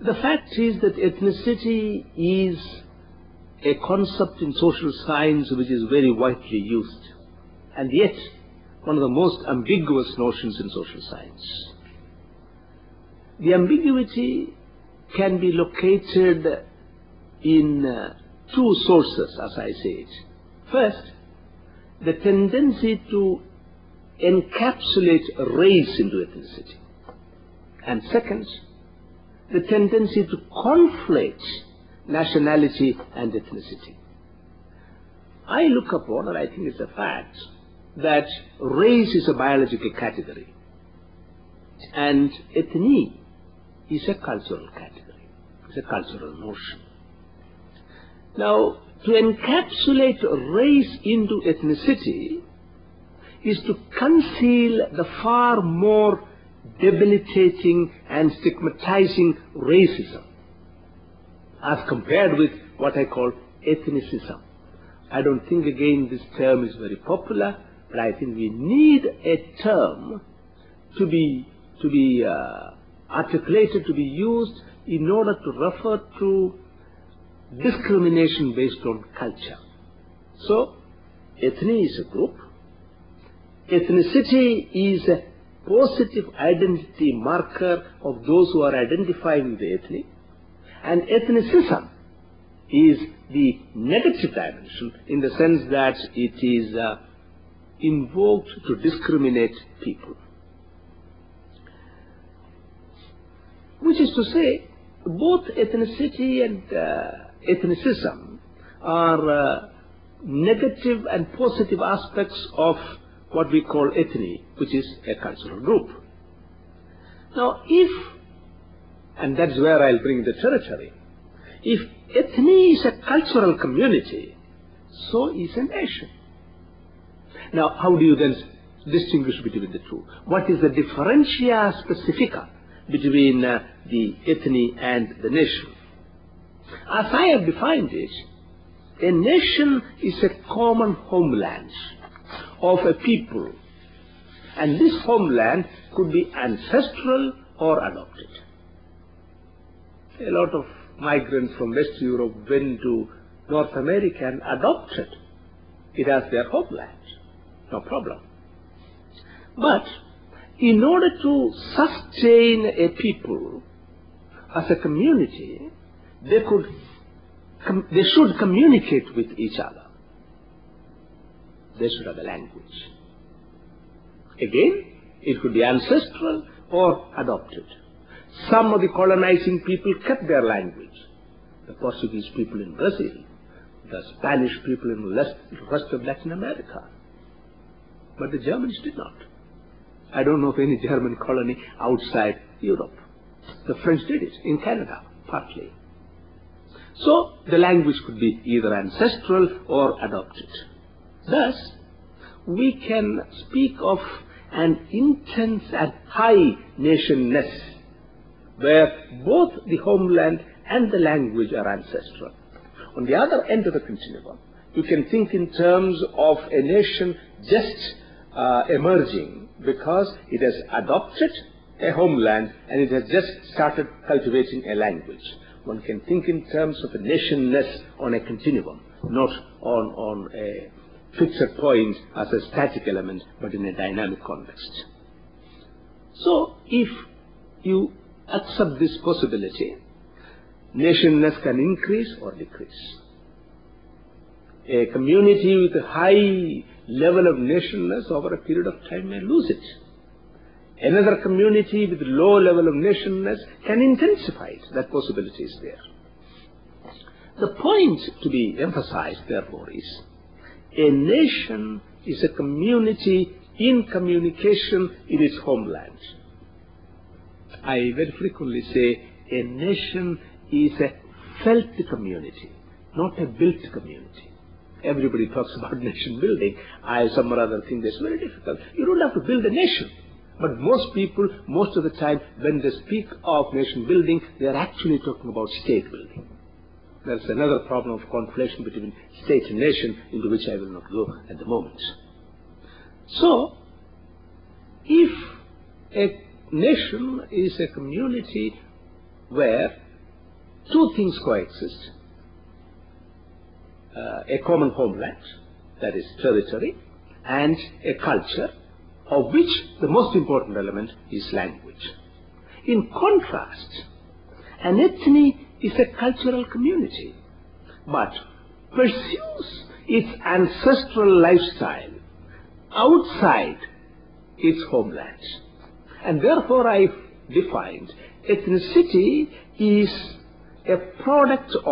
The fact is that ethnicity is a concept in social science which is very widely used, and yet one of the most ambiguous notions in social science. The ambiguity can be located in two sources, as I say it. First, the tendency to encapsulate race into ethnicity. And second, the tendency to conflate nationality and ethnicity. I look upon, and I think it's a fact, that race is a biological category and ethnie is a cultural category, it's a cultural notion. Now, to encapsulate race into ethnicity is to conceal the far more debilitating and stigmatizing racism as compared with what I call ethnicism. I don't think, again, this term is very popular, but I think we need a term to be articulated, to be used in order to refer to discrimination based on culture. So, ethnie is a group. Ethnicity is a positive identity marker of those who are identifying with the ethnic, and ethnicism is the negative dimension in the sense that it is invoked to discriminate people. Which is to say, both ethnicity and ethnicism are negative and positive aspects of what we call ethnie, which is a cultural group. Now, and that's where I'll bring the territory, if ethnie is a cultural community, so is a nation. Now, how do you then distinguish between the two? What is the differentia specifica between the ethnie and the nation? As I have defined it, a nation is a common homeland of a people, and this homeland could be ancestral or adopted. A lot of migrants from West Europe went to North America and adopted it as their homeland. No problem. But in order to sustain a people as a community, they should communicate with each other. They should have a language. Again, it could be ancestral or adopted. Some of the colonizing people kept their language. The Portuguese people in Brazil, the Spanish people in the rest of Latin America. But the Germans did not. I don't know of any German colony outside Europe. The French did it in Canada, partly. So the language could be either ancestral or adopted. Thus, we can speak of an intense and high nationness, where both the homeland and the language are ancestral. On the other end of the continuum, you can think in terms of a nation just emerging because it has adopted a homeland and it has just started cultivating a language. One can think in terms of a nationness on a continuum, not on a fixed point as a static element, but in a dynamic context. So, if you accept this possibility, nationness can increase or decrease. A community with a high level of nationness over a period of time may lose it. Another community with low level of nationness can intensify it. That possibility is there. The point to be emphasized, therefore, is a nation is a community in communication in its homeland. I very frequently say a nation is a felt community, not a built community. Everybody talks about nation building. I some or other think that's very difficult. You don't have to build a nation. But most people, most of the time, when they speak of nation building, they are actually talking about state building. There's another problem of conflation between state and nation, into which I will not go at the moment. So, if a nation is a community where two things coexist. A common homeland, that is territory, and a culture, of which the most important element is language. In contrast, an ethnie is a cultural community, but pursues its ancestral lifestyle outside its homeland. And therefore I defined ethnicity is a product